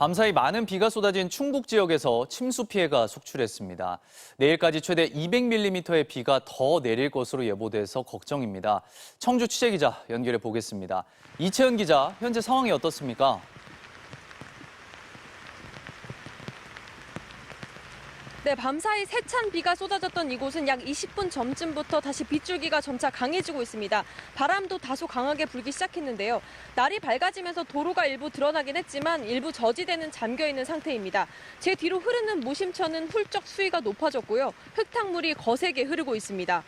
밤사이 많은 비가 쏟아진 충북 지역에서 침수 피해가 속출했습니다. 내일까지 최대 200mm의 비가 더 내릴 것으로 예보돼서 걱정입니다. 청주 취재기자 연결해 보겠습니다. 이채은 기자, 현재 상황이 어떻습니까? 네, 밤사이 세찬 비가 쏟아졌던 이곳은 약 20분 전쯤부터 다시 빗줄기가 점차 강해지고 있습니다. 바람도 다소 강하게 불기 시작했는데요. 날이 밝아지면서 도로가 일부 드러나긴 했지만 일부 저지대는 잠겨있는 상태입니다. 제 뒤로 흐르는 무심천은 훌쩍 수위가 높아졌고요. 흙탕물이 거세게 흐르고 있습니다.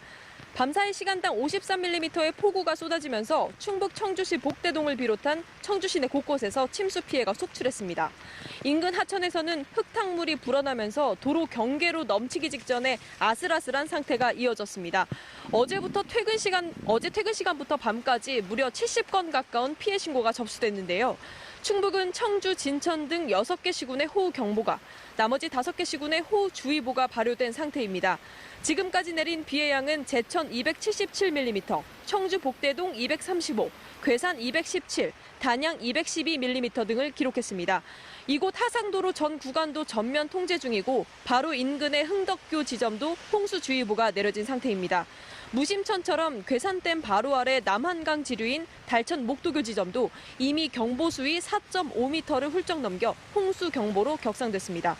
밤사이 시간당 53mm의 폭우가 쏟아지면서 충북 청주시 복대동을 비롯한 청주 시내 곳곳에서 침수 피해가 속출했습니다. 인근 하천에서는 흙탕물이 불어나면서 도로 경계로 넘치기 직전에 아슬아슬한 상태가 이어졌습니다. 어제 퇴근 시간부터 밤까지 무려 70건 가까운 피해 신고가 접수됐는데요. 충북은 청주, 진천 등 6개 시군의 호우 경보가, 나머지 5개 시군의 호우 주의보가 발효된 상태입니다. 지금까지 내린 비의 양은 제천 277mm, 청주 복대동 235, 괴산 217, 단양 212mm 등을 기록했습니다. 이곳 하상도로 전 구간도 전면 통제 중이고 바로 인근의 흥덕교 지점도 홍수주의보가 내려진 상태입니다. 무심천처럼 괴산댐 바로 아래 남한강 지류인 달천 목도교 지점도 이미 경보수위 4.5m를 훌쩍 넘겨 홍수 경보로 격상됐습니다.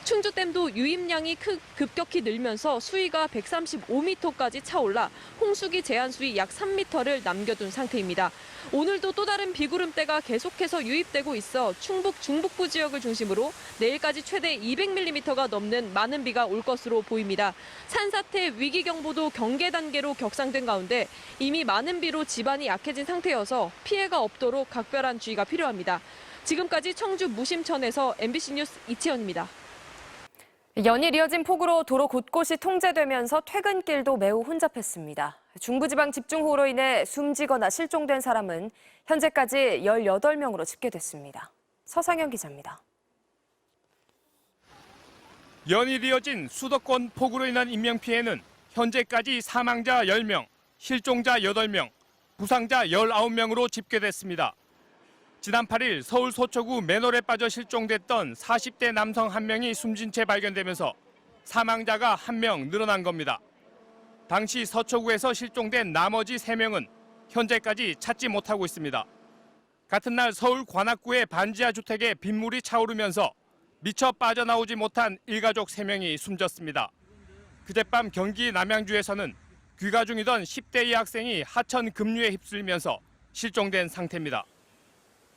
충주댐도 유입량이 급격히 늘면서 수위가 135m까지 차올라 홍수기 제한 수위 약 3m를 남겨둔 상태입니다. 오늘도 또 다른 비구름대가 계속해서 유입되고 있어 충북 중북부 지역을 중심으로 내일까지 최대 200mm가 넘는 많은 비가 올 것으로 보입니다. 산사태 위기경보도 경계 단계로 격상된 가운데 이미 많은 비로 지반이 약해진 상태여서 피해가 없도록 각별한 주의가 필요합니다. 지금까지 청주 무심천에서 MBC 뉴스 이채연입니다. 연일 이어진 폭우로 도로 곳곳이 통제되면서 퇴근길도 매우 혼잡했습니다. 중부지방 집중호우로 인해 숨지거나 실종된 사람은 현재까지 18명으로 집계됐습니다. 서상현 기자입니다. 연일 이어진 수도권 폭우로 인한 인명피해는 현재까지 사망자 10명, 실종자 8명, 부상자 19명으로 집계됐습니다. 지난 8일 서울 서초구 맨홀에 빠져 실종됐던 40대 남성 1명이 숨진 채 발견되면서 사망자가 1명 늘어난 겁니다. 당시 서초구에서 실종된 나머지 3명은 현재까지 찾지 못하고 있습니다. 같은 날 서울 관악구의 반지하 주택에 빗물이 차오르면서 미처 빠져나오지 못한 일가족 3명이 숨졌습니다. 그젯밤 경기 남양주에서는 귀가 중이던 10대 여학생이 하천 급류에 휩쓸리면서 실종된 상태입니다.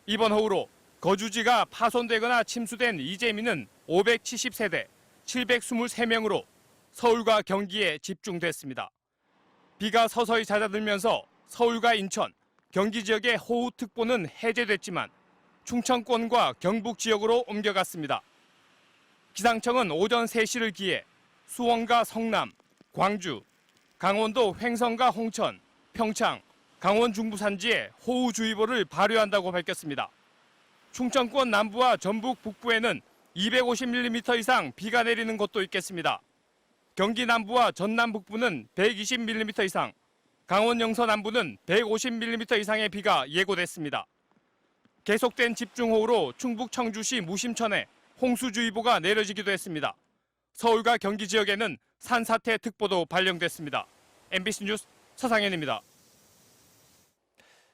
이번 호우로 거주지가 파손되거나 침수된 이재민은 570세대 723명으로 서울과 경기에 집중됐습니다. 비가 서서히 잦아들면서 서울과 인천, 경기 지역의 호우특보는 해제됐지만 충청권과 경북 지역으로 옮겨갔습니다. 기상청은 오전 3시를 기해 수원과 성남, 광주, 강원도 횡성과 홍천, 평창, 강원 중부산지에 호우주의보를 발효한다고 밝혔습니다. 충청권 남부와 전북 북부에는 250mm 이상 비가 내리는 곳도 있겠습니다. 경기 남부와 전남 북부는 120mm 이상, 강원 영서 남부는 150mm 이상의 비가 예고됐습니다. 계속된 집중호우로 충북 청주시 무심천에 홍수주의보가 내려지기도 했습니다. 서울과 경기 지역에는 산사태 특보도 발령됐습니다. MBC 뉴스 서상현입니다.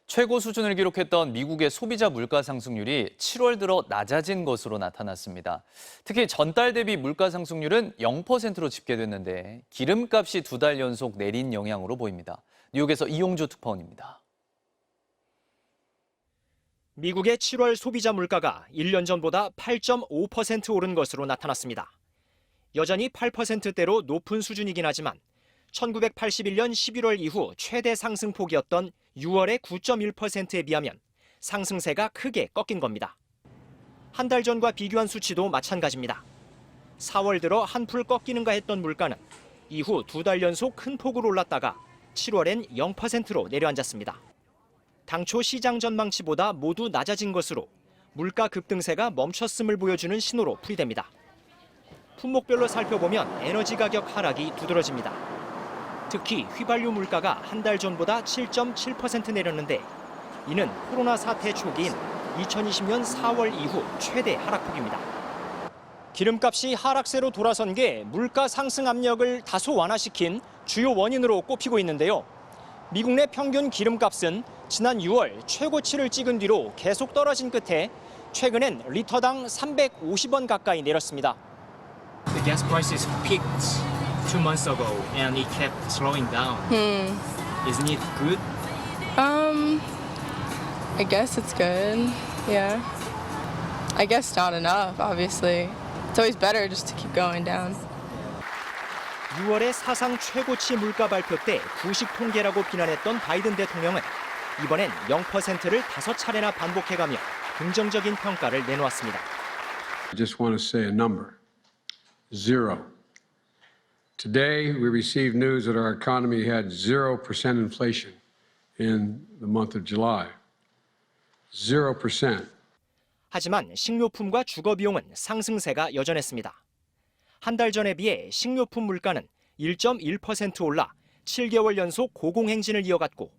최고 수준을 기록했던 미국의 소비자 물가 상승률이 7월 들어 낮아진 것으로 나타났습니다. 특히 전달 대비 물가 상승률은 0%로 집계됐는데 기름값이 2달 연속 내린 영향으로 보입니다. 뉴욕에서 이용주 특파원입니다. 미국의 7월 소비자 물가가 1년 전보다 8.5% 오른 것으로 나타났습니다. 여전히 8%대로 높은 수준이긴 하지만 1981년 11월 이후 최대 상승폭이었던 6월의 9.1%에 비하면 상승세가 크게 꺾인 겁니다. 한 달 전과 비교한 수치도 마찬가지입니다. 4월 들어 한풀 꺾이는가 했던 물가는 이후 2달 연속 큰 폭으로 올랐다가 7월엔 0%로 내려앉았습니다. 당초 시장 전망치보다 모두 낮아진 것으로 물가 급등세가 멈췄음을 보여주는 신호로 풀이됩니다. 품목별로 살펴보면 에너지 가격 하락이 두드러집니다. 특히 휘발유 물가가 한 달 전보다 7.7% 내렸는데 이는 코로나 사태 초기인 2020년 4월 이후 최대 하락폭입니다. 기름값이 하락세로 돌아선 게 물가 상승 압력을 다소 완화시킨 주요 원인으로 꼽히고 있는데요. 미국 내 평균 기름값은 지난 6월 최고치를 찍은 뒤로 계속 떨어진 끝에 최근엔 리터당 350원 가까이 내렸습니다. The gas prices peaked 2 months ago and it kept slowing down. Isn't it good? I guess it's good. Yeah. I guess not enough, obviously. It's always better just to keep going down. 6월의 사상 최고치 물가 발표 때 구식 통계라고 비난했던 바이든 대통령은 이번엔 0%를 5차례나 반복해가며 긍정적인 평가를 내놓았습니다. I just want to say a number. 0. Today we received news that our economy had 0% inflation in the month of July. 0%. 하지만 식료품과 주거 비용은 상승세가 여전했습니다. 한 달 전에 비해 식료품 물가는 1.1% 올라 7개월 연속 고공행진을 이어갔고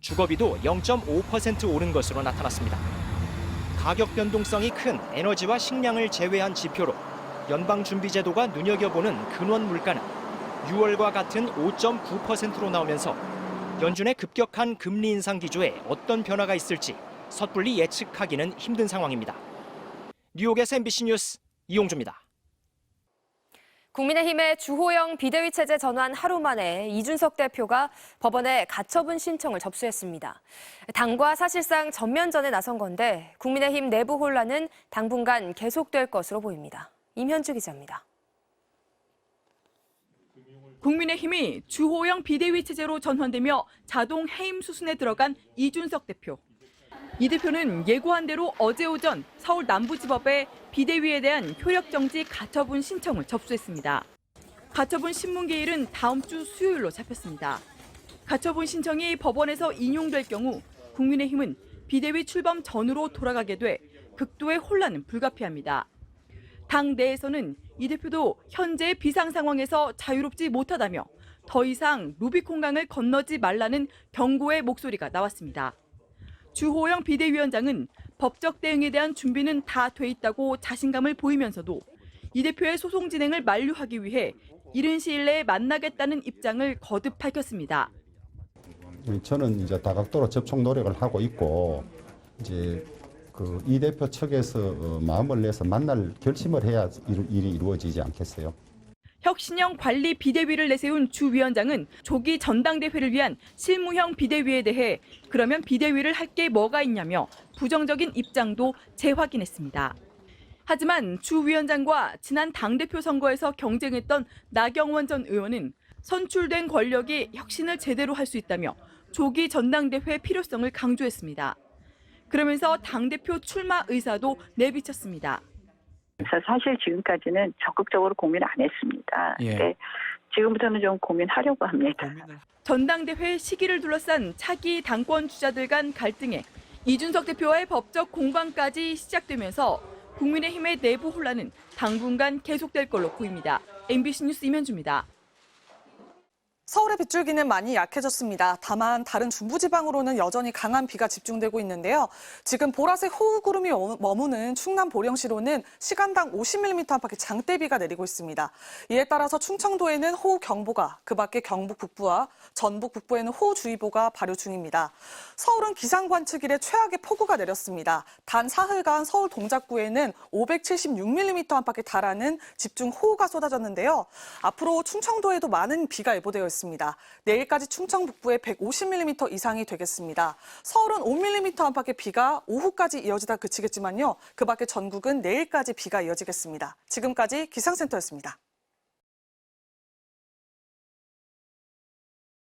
주거비도 0.5% 오른 것으로 나타났습니다. 가격 변동성이 큰 에너지와 식량을 제외한 지표로 연방준비제도가 눈여겨보는 근원 물가는 6월과 같은 5.9%로 나오면서 연준의 급격한 금리 인상 기조에 어떤 변화가 있을지 섣불리 예측하기는 힘든 상황입니다. 뉴욕에서 MBC 뉴스 이용주입니다. 국민의힘의 주호영 비대위 체제 전환 하루 만에 이준석 대표가 법원에 가처분 신청을 접수했습니다. 당과 사실상 전면전에 나선 건데 국민의힘 내부 혼란은 당분간 계속될 것으로 보입니다. 임현주 기자입니다. 국민의힘이 주호영 비대위 체제로 전환되며 자동 해임 수순에 들어간 이준석 대표. 이 대표는 예고한 대로 어제 오전 서울 남부지법에 비대위에 대한 효력정지 가처분 신청을 접수했습니다. 가처분 신문기일은 다음 주 수요일로 잡혔습니다. 가처분 신청이 법원에서 인용될 경우 국민의힘은 비대위 출범 전으로 돌아가게 돼 극도의 혼란은 불가피합니다. 당 내에서는 이 대표도 현재 비상 상황에서 자유롭지 못하다며 더 이상 루비콘강을 건너지 말라는 경고의 목소리가 나왔습니다. 주호영 비대위원장은 법적 대응에 대한 준비는 다 돼 있다고 자신감을 보이면서도 이 대표의 소송 진행을 만류하기 위해 이른 시일 내에 만나겠다는 입장을 거듭 밝혔습니다. 저는 이제 다각도로 접촉 노력을 하고 있고 이제 이 대표 측에서 마음을 내서 만날 결심을 해야 일이 이루어지지 않겠어요. 혁신형 관리 비대위를 내세운 주 위원장은 조기 전당대회를 위한 실무형 비대위에 대해 그러면 비대위를 할 게 뭐가 있냐며 부정적인 입장도 재확인했습니다. 하지만 주 위원장과 지난 당대표 선거에서 경쟁했던 나경원 전 의원은 선출된 권력이 혁신을 제대로 할 수 있다며 조기 전당대회 필요성을 강조했습니다. 그러면서 당대표 출마 의사도 내비쳤습니다. 사실 지금까지는 적극적으로 고민 안 했습니다. 근데 지금부터는 좀 고민하려고 합니다. 전당대회 시기를 둘러싼 차기 당권 주자들 간 갈등에 이준석 대표와의 법적 공방까지 시작되면서 국민의힘의 내부 혼란은 당분간 계속될 걸로 보입니다. MBC 뉴스 임현주입니다. 서울의 빗줄기는 많이 약해졌습니다. 다만 다른 중부지방으로는 여전히 강한 비가 집중되고 있는데요. 지금 보라색 호우구름이 머무는 충남 보령시로는 시간당 50mm 안팎의 장대비가 내리고 있습니다. 이에 따라서 충청도에는 호우경보가, 그밖에 경북 북부와 전북 북부에는 호우주의보가 발효 중입니다. 서울은 기상관측 이래 최악의 폭우가 내렸습니다. 단 사흘간 서울 동작구에는 576mm 안팎에 달하는 집중호우가 쏟아졌는데요. 앞으로 충청도에도 많은 비가 예보되어 있습니다. 내일까지 충청 북부에 150mm 이상이 되겠습니다. 서울은 5mm 안팎의 비가 오후까지 이어지다 그치겠지만요. 그밖에 전국은 내일까지 비가 이어지겠습니다. 지금까지 기상센터였습니다.